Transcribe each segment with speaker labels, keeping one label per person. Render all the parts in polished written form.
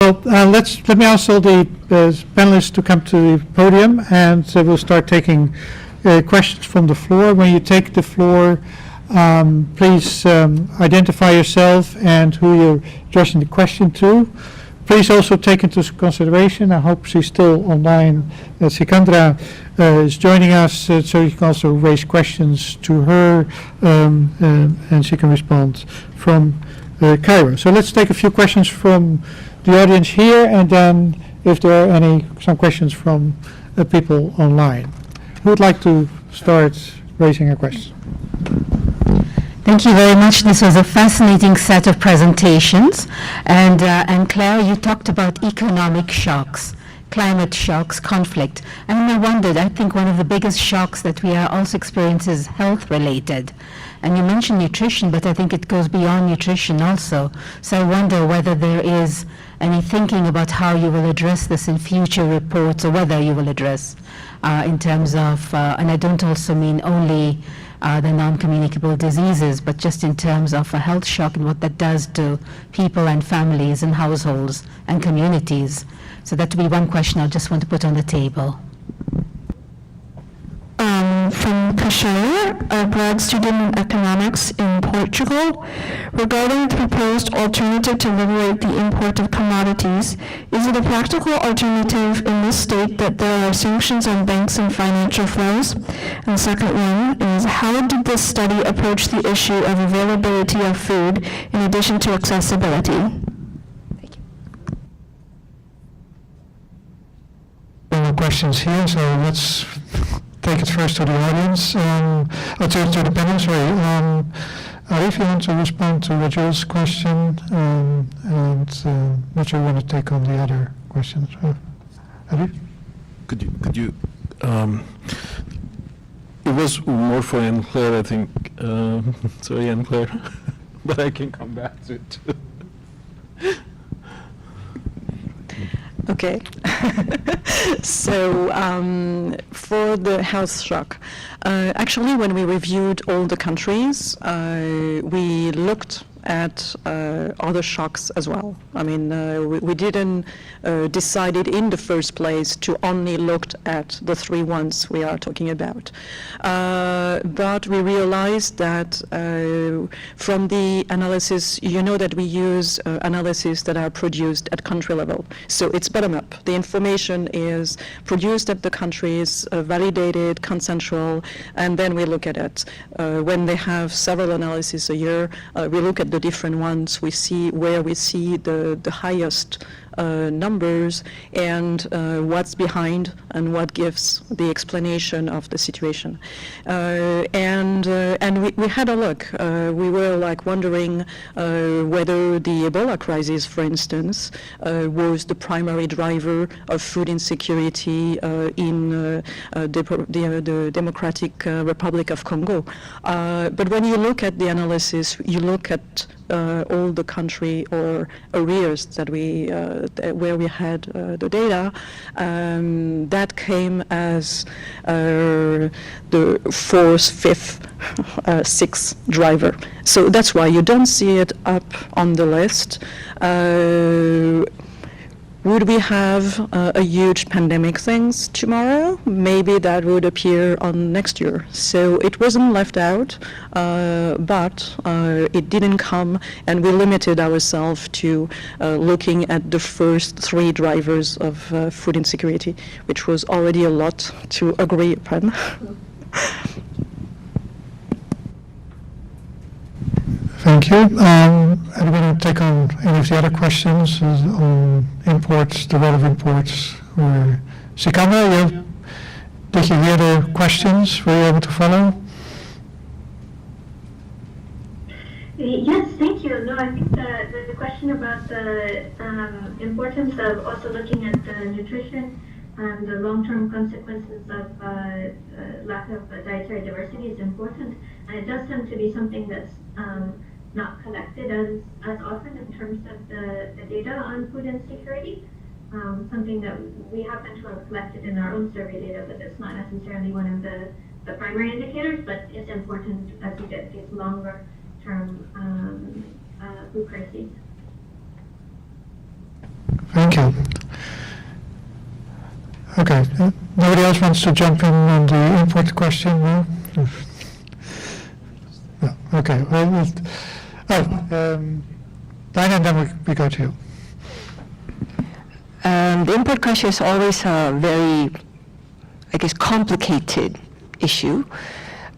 Speaker 1: Let me ask all the panelists to come to the podium, and we'll start taking questions from the floor. When you take the floor, please identify yourself and who you're addressing the question to. Please also take into consideration, I hope she's still online, Sikandra is joining us, so you can also raise questions to her, and she can respond from Cairo. So let's take a few questions from the audience here, and then if there are some questions from people online. Who would like to start raising a question?
Speaker 2: Thank you very much. This was a fascinating set of presentations. And Claire, you talked about economic shocks, climate shocks, conflict. And I wondered, I think one of the biggest shocks that we are also experiencing is health related. And you mentioned nutrition, but I think it goes beyond nutrition also. So I wonder whether there is any thinking about how you will address this in future reports, or whether you will address in terms of, and I don't also mean only the non-communicable diseases, but just in terms of a health shock and what that does to people and families and households and communities. So that would be one question I just want to put on the table.
Speaker 3: From Kashir, a grad student in economics in Portugal, regarding the proposed alternative to liberate the import of commodities, is it a practical alternative in this state that there are sanctions on banks and financial flows? And the second one is, how did this study approach the issue of availability of food in addition to accessibility?
Speaker 2: Thank you.
Speaker 1: No questions here, so let's take it first to the audience, to the panel, sorry. Arif, you want to respond to Rajul's question, and what you want to take on the other questions? Arif?
Speaker 4: Could you, it was more for Anne-Claire, I think, sorry Anne-Claire, but I can come back to it too.
Speaker 5: Okay. So for the health shock, actually when we reviewed all the countries, we looked at other shocks as well. I mean, we didn't decided in the first place to only look at the three ones we are talking about. But we realized that from the analysis, you know that we use analysis that are produced at country level. So it's bottom up. The information is produced at the countries, validated, consensual, and then we look at it. When they have several analyses a year, we look at the different ones, we see where we see the highest numbers and what's behind and what gives the explanation of the situation. And we had a look. We were like wondering whether the Ebola crisis, for instance, was the primary driver of food insecurity in the Democratic Republic of Congo. But when you look at the analysis, you look at all the country or areas that we where we had the data, that came as the fourth, fifth, sixth driver. So that's why you don't see it up on the list. Would we have a huge pandemic things tomorrow? Maybe that would appear on next year. So it wasn't left out, but it didn't come, and we limited ourselves to looking at the first three drivers of food insecurity, which was already a lot to agree upon.
Speaker 1: Thank you. Anyone take on any of the other questions on imports, the role of imports? Or Sikandra, did you hear the questions? Were you able to follow?
Speaker 6: Yes, thank you. No, I think the question about the importance of also looking at the nutrition and the long-term consequences of lack of dietary diversity is important. And it does tend to be something that's not collected as often in terms of the data on food insecurity. Something that we happen to have collected in our own survey data, but it's not necessarily one of the primary indicators, but it's important as we get these longer term food crises.
Speaker 1: you. Okay, nobody else wants to jump in on the import question? No? No, okay. Well, Dina, and then we go to you.
Speaker 7: The import question is always a very, I guess, complicated issue,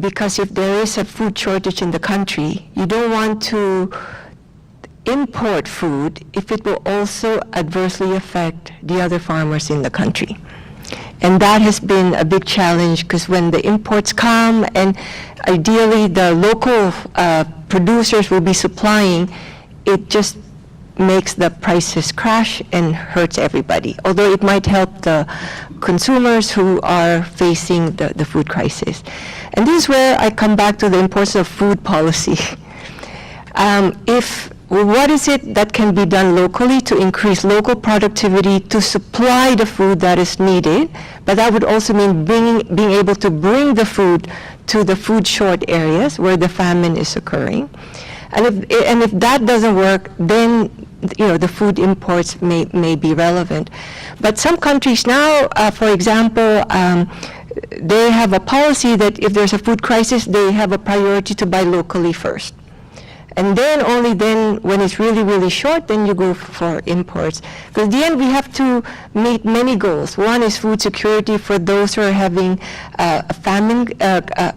Speaker 7: because if there is a food shortage in the country, you don't want to import food if it will also adversely affect the other farmers in the country. And that has been a big challenge, because when the imports come, and ideally the local producers will be supplying, it just makes the prices crash and hurts everybody, although it might help the consumers who are facing the food crisis. And this is where I come back to the importance of food policy. What is it that can be done locally to increase local productivity to supply the food that is needed? But that would also mean being able to bring the food to the food short areas where the famine is occurring. And if that doesn't work, then the food imports may be relevant. But some countries now, for example, they have a policy that if there's a food crisis, they have a priority to buy locally first. And then only then, when it's really, really short, then you go for imports. Because in the end, we have to meet many goals. One is food security for those who are having a famine,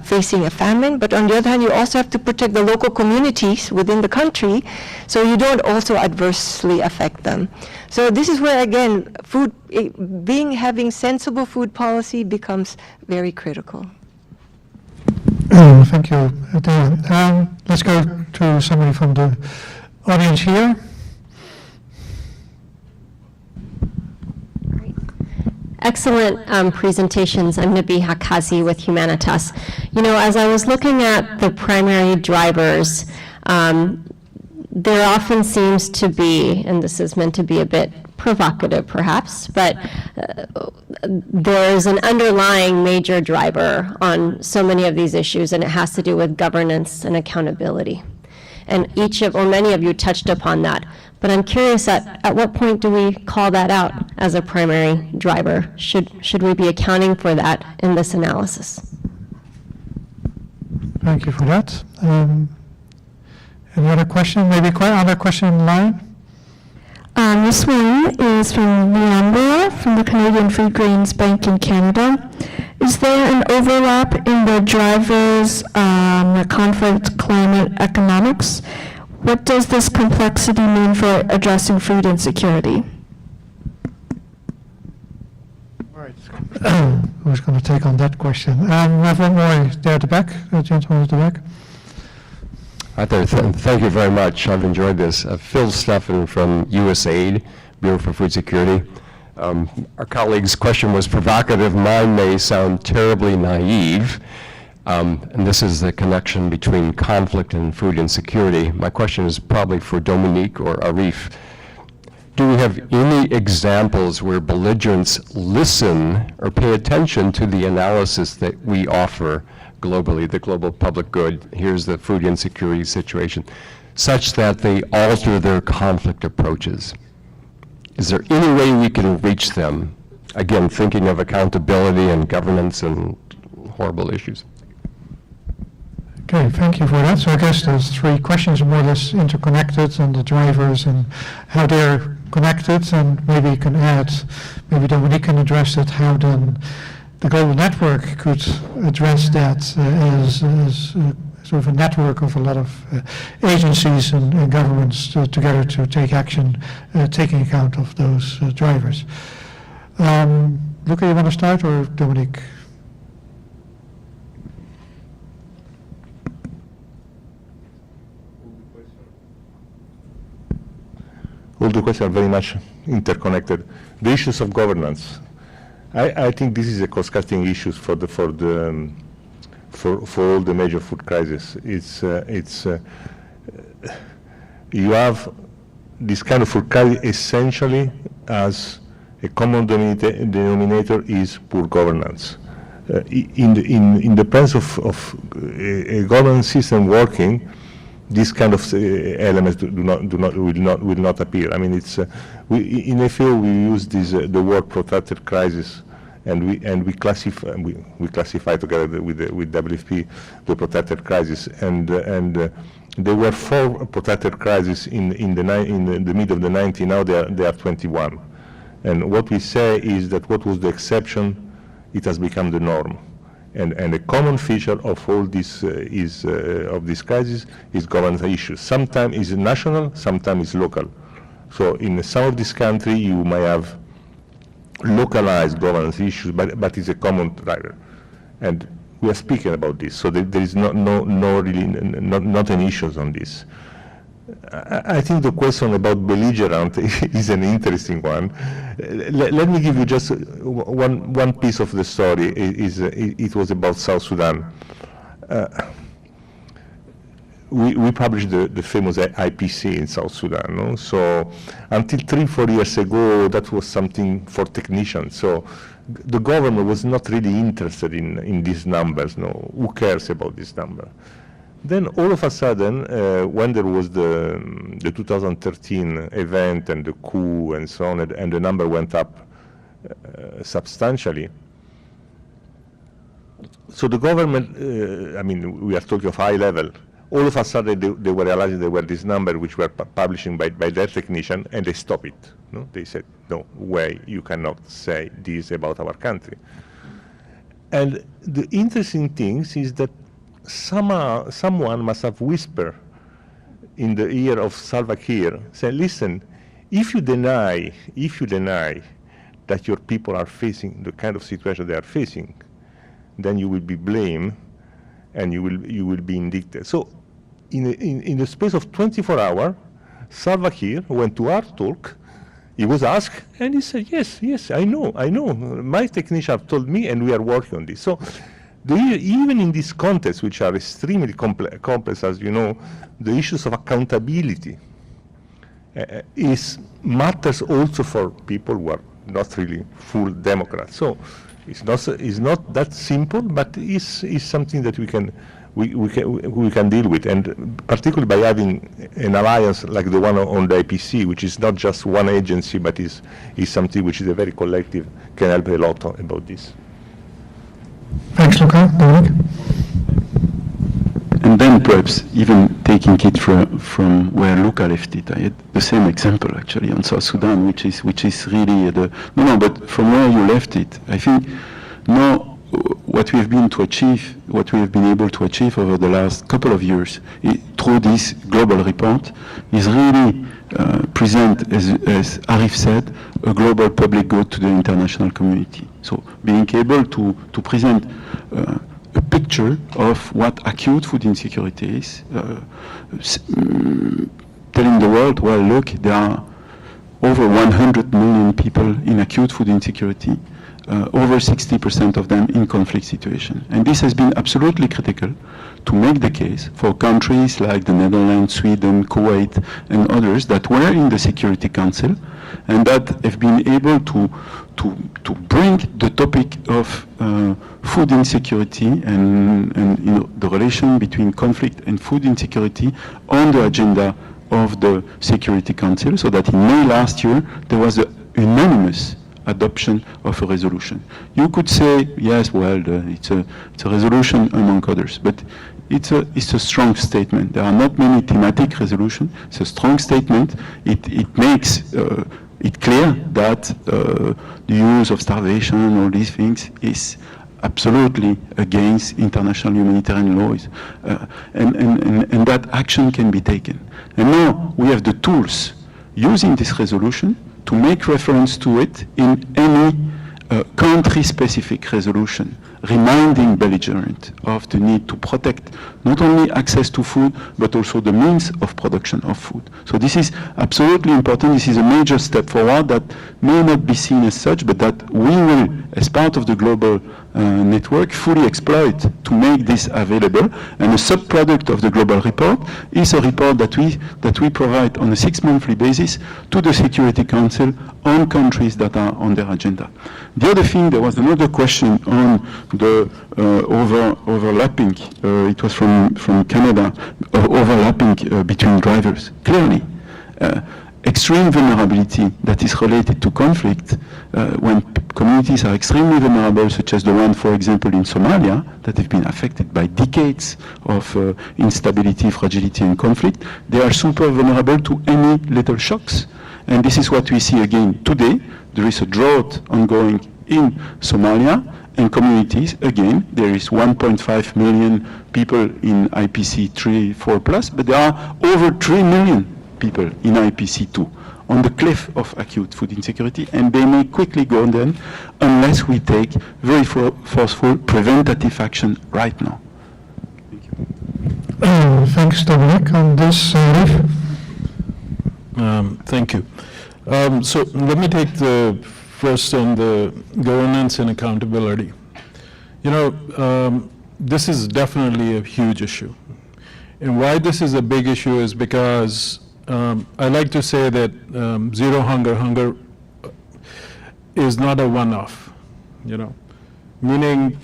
Speaker 7: facing a famine. But on the other hand, you also have to protect the local communities within the country, so you don't also adversely affect them. So this is where, again, having sensible food policy becomes very critical.
Speaker 1: Thank you, Dina. Let's go to somebody from the audience here.
Speaker 8: Excellent presentations. I'm Nabi Hakazi with Humanitas. As I was looking at the primary drivers, there often seems to be, and this is meant to be a bit provocative perhaps, but there's an underlying major driver on so many of these issues, and it has to do with governance and accountability. And many of you touched upon that, but I'm curious at what point do we call that out as a primary driver? Should we be accounting for that in this analysis?
Speaker 1: Thank you for that. Any other question? Maybe another question in line?
Speaker 3: This one is from Leandra from the Canadian Food Grains Bank in Canada. Is there an overlap in the drivers, conflict, climate, economics? What does this complexity mean for addressing food insecurity?
Speaker 1: All right. Who's going to take on that question? We have one more there at the back, the gentleman at the back.
Speaker 9: Right there. Thank you very much. I've enjoyed this. Phil Steffen from USAID, Bureau for Food Security. Our colleague's question was provocative. Mine may sound terribly naive. And this is the connection between conflict and food insecurity. My question is probably for Dominique or Arif. Do we have any examples where belligerents listen or pay attention to the analysis that we offer globally, the global public good, here's the food insecurity situation, such that they alter their conflict approaches? Is there any way we can reach them? Again, thinking of accountability and governance and horrible issues.
Speaker 1: Okay, thank you for that. So I guess those three questions are more or less interconnected, and the drivers and how they're connected, and maybe you can add, maybe Dominique can address it, how then the global network could address that as sort of a network of a lot of agencies and governments together to take action, taking account of those drivers. Luca, you want to start, or Dominique?
Speaker 10: All the questions are very much interconnected. The issues of governance. I think this is a cost-cutting issue for all the major food crises. You have this kind of food crisis essentially as a common denominator is poor governance. In the presence of a governance system working, these kind of elements will not appear. I mean, it's in FAO we use the word protracted crisis, and we classify together with WFP the protracted crisis, and there were 4 protracted crises in the mid of the 90s. Now they are 21, and what we say is that what was the exception, it has become the norm. And a common feature of all this of this crisis is governance issues. Sometimes it's national, sometimes it's local. So in some of this country, you may have localized governance issues, but it's a common driver. And we are speaking about this, so there is not any issues on this. I think the question about belligerent is an interesting one. Let me give you just one piece of the story. It was about South Sudan. We published the famous IPC in South Sudan. No? So until 3-4 years ago, that was something for technicians. So the government was not really interested in these numbers. No, who cares about this number? Then all of a sudden, when there was the 2013 event and the coup and so on, and the number went up substantially. So the government, I mean, we are talking of high level. All of a sudden, they were realizing there were this number which were publishing by their technician, and they stopped it. No? They said, no way, you cannot say this about our country. And the interesting thing is that someone must have whispered in the ear of Salva Kiir, say, listen, if you deny that your people are facing the kind of situation they are facing, then you will be blamed and you will be indicted. So in the space of 24 hours, Salva Kiir went to our talk, he was asked, and he said, yes, I know. My technicians have told me, and we are working on this. So even in this context, which are extremely complex, as you know, the issues of accountability matters also for people who are not really full Democrats. So it's not that simple, but it's something that we can deal with, and particularly by having an alliance like the one on the IPC, which is not just one agency, but is something which is a very collective, can help a lot about this.
Speaker 1: Thanks, Luca. Dominique?
Speaker 11: And then perhaps even taking it from where Luca left it, I had the same example actually on South Sudan, which is really but from where you left it, I think now what we have been able to achieve over the last couple of years through this global report is really present, as Arif said, a global public good to the international community. So being able to present a picture of what acute food insecurity is, telling the world, well, look, there are over 100 million people in acute food insecurity, over 60% of them in conflict situation. And this has been absolutely critical to make the case for countries like the Netherlands, Sweden, Kuwait, and others that were in the Security Council and that have been able to bring the topic of food insecurity and the relation between conflict and food insecurity on the agenda of the Security Council, so that in May last year there was an unanimous adoption of a resolution. You could say, yes, well, it's a resolution among others, but it's a strong statement. There are not many thematic resolutions. It's a strong statement. It makes it clear that the use of starvation, all these things, is absolutely against international humanitarian laws, and that action can be taken. And now we have the tools using this resolution to make reference to it in any country-specific resolution, reminding belligerent of the need to protect not only access to food, but also the means of production of food. So this is absolutely important. This is a major step forward that may not be seen as such, but that we will, as part of the global network fully exploit to make this available. And a sub-product of the global report is a report that we provide on a 6-monthly basis to the Security Council on countries that are on their agenda. The other thing, there was another question on the overlapping, it was from Canada, overlapping between drivers. Clearly, extreme vulnerability that is related to conflict, when communities are extremely vulnerable, such as the one, for example, in Somalia, that have been affected by decades of instability, fragility, and conflict, they are super vulnerable to any little shocks. And this is what we see again today. There is a drought ongoing in Somalia, and communities, again, there is 1.5 million people in IPC 3, 4+, but there are over 3 million people in IPC 2 on the cliff of acute food insecurity, and they may quickly go then unless we take very forceful preventative action right now.
Speaker 1: Thanks, Dominique. On this, Arif?
Speaker 4: Thank you. So let me take the first on the governance and accountability. You know, this is definitely a huge issue. And why this is a big issue is because I like to say that zero hunger is not a one-off, you know, meaning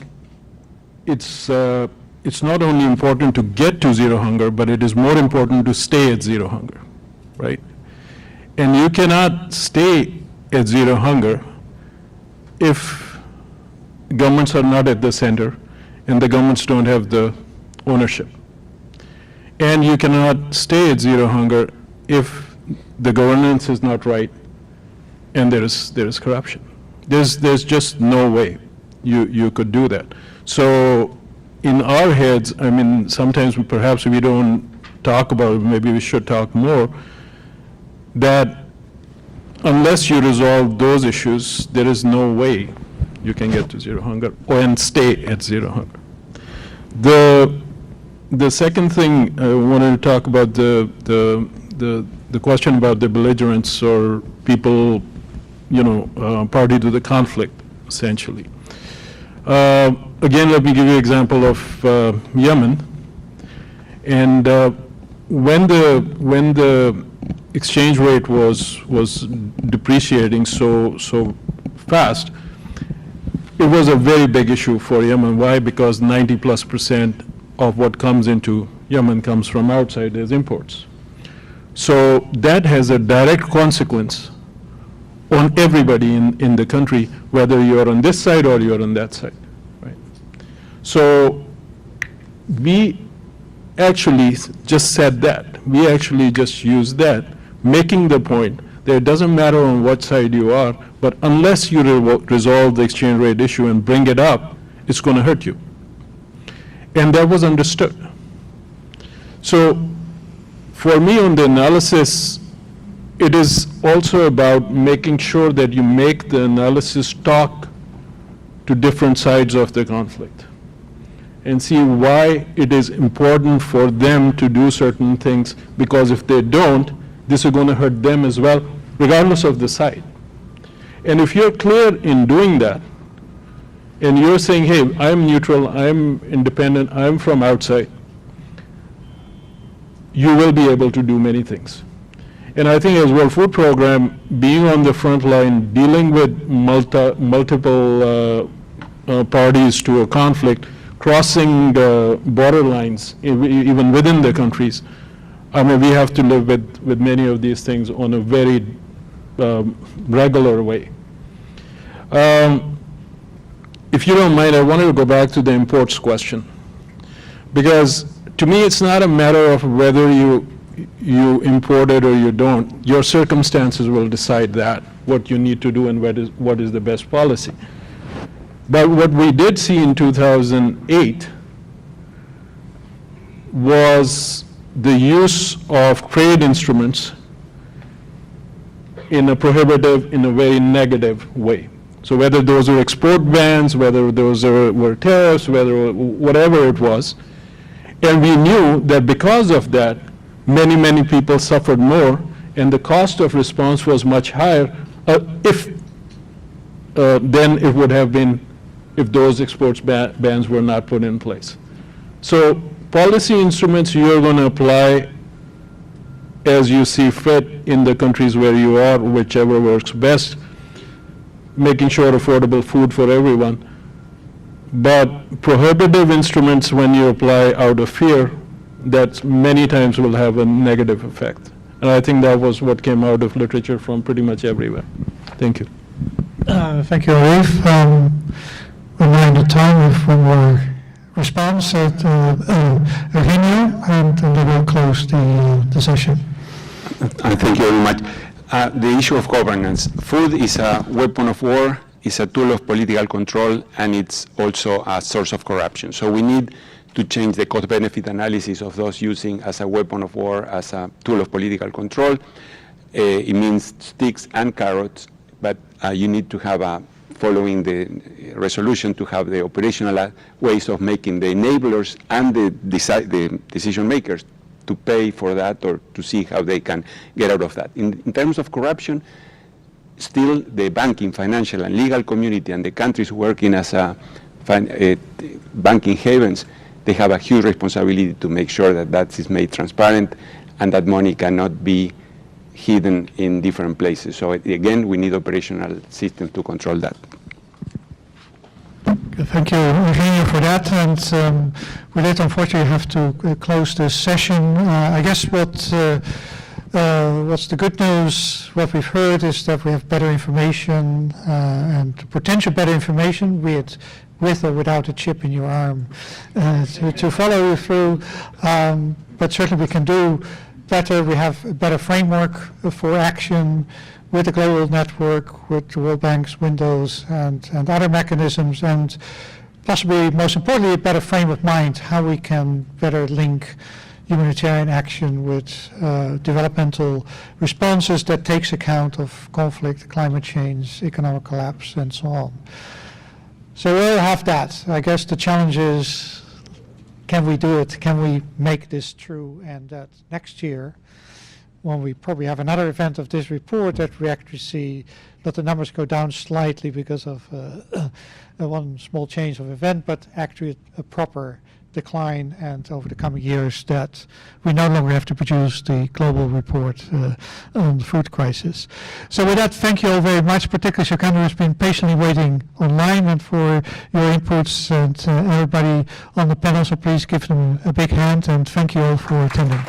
Speaker 4: it's not only important to get to zero hunger, but it is more important to stay at zero hunger, right? And you cannot stay at zero hunger if governments are not at the center and the governments don't have the ownership. And you cannot stay at zero hunger if the governance is not right and there is corruption. There's just no way you could do that. So in our heads, I mean, sometimes perhaps we don't talk about it, maybe we should talk more, that unless you resolve those issues, there is no way you can get to zero hunger and stay at zero hunger. The second thing I wanted to talk about, the question about the belligerents or people, you know, party to the conflict, essentially. Again, let me give you an example of Yemen. And when the exchange rate was depreciating so fast, it was a very big issue for Yemen. Why? Because 90+% of what comes into Yemen comes from outside as imports. So that has a direct consequence on everybody in the country, whether you're on this side or you're on that side, right? So we actually just said that. We actually just used that, making the point that it doesn't matter on what side you are, but unless you resolve the exchange rate issue and bring it up, it's going to hurt you. And that was understood. So for me on the analysis, it is also about making sure that you make the analysis talk to different sides of the conflict and see why it is important for them to do certain things, because if they don't, this is going to hurt them as well, regardless of the side. And if you're clear in doing that, and you're saying, hey, I'm neutral, I'm independent, I'm from outside, you will be able to do many things. And I think as World Food Program, being on the front line, dealing with multiple parties to a conflict, crossing border lines, even within the countries, I mean, we have to live with many of these things on a very regular way. If you don't mind, I wanted to go back to the imports question, because to me it's not a matter of whether you import it or you don't. Your circumstances will decide that, what you need to do and what is the best policy. But what we did see in 2008 was the use of trade instruments in a prohibitive, in a very negative way. So whether those were export bans, whether those were tariffs, whatever it was, and we knew that because of that, many people suffered more, and the cost of response was much higher than it would have been if those exports bans were not put in place. So policy instruments you're going to apply as you see fit in the countries where you are, whichever works best, making sure affordable food for everyone. But prohibitive instruments, when you apply out of fear, that many times will have a negative effect. And I think that was what came out of literature from pretty much everywhere. Thank you.
Speaker 1: Thank you, Arif. We're running out of time with one more response at Eugenio, and then we'll close the session.
Speaker 11: Thank you very much. The issue of governance. Food is a weapon of war, it's a tool of political control, and it's also a source of corruption. So we need to change the cost-benefit analysis of those using as a weapon of war, as a tool of political control. It means sticks and carrots, but you need to have following the resolution, to have the operational ways of making the enablers and the decision makers to pay for that, or to see how they can get out of that. In terms of corruption, still the banking, financial, and legal community and the countries working as banking havens, they have a huge responsibility to make sure that that is made transparent and that money cannot be hidden in different places. So again, we need operational systems to control that.
Speaker 1: Thank you, Eugenio, for that. And we did unfortunately have to close this session. I guess what's the good news, what we've heard, is that we have better information and potential better information, be it with or without a chip in your arm, to follow you through. But certainly we can do better. We have a better framework for action with the global network, with the World Bank's windows and other mechanisms, and possibly most importantly a better frame of mind, how we can better link humanitarian action with developmental responses that takes account of conflict, climate change, economic collapse, and so on. So we'll have that. I guess the challenge is, can we do it? Can we make this true? And that next year, when we probably have another event of this report, that we actually see that the numbers go down slightly because of one small change of event, but actually a proper decline, and over the coming years that we no longer have to produce the global report on the food crisis. So with that, thank you all very much, particularly Sikandra has been patiently waiting online, and for your inputs, and everybody on the panel, so please give them a big hand, and thank you all for attending.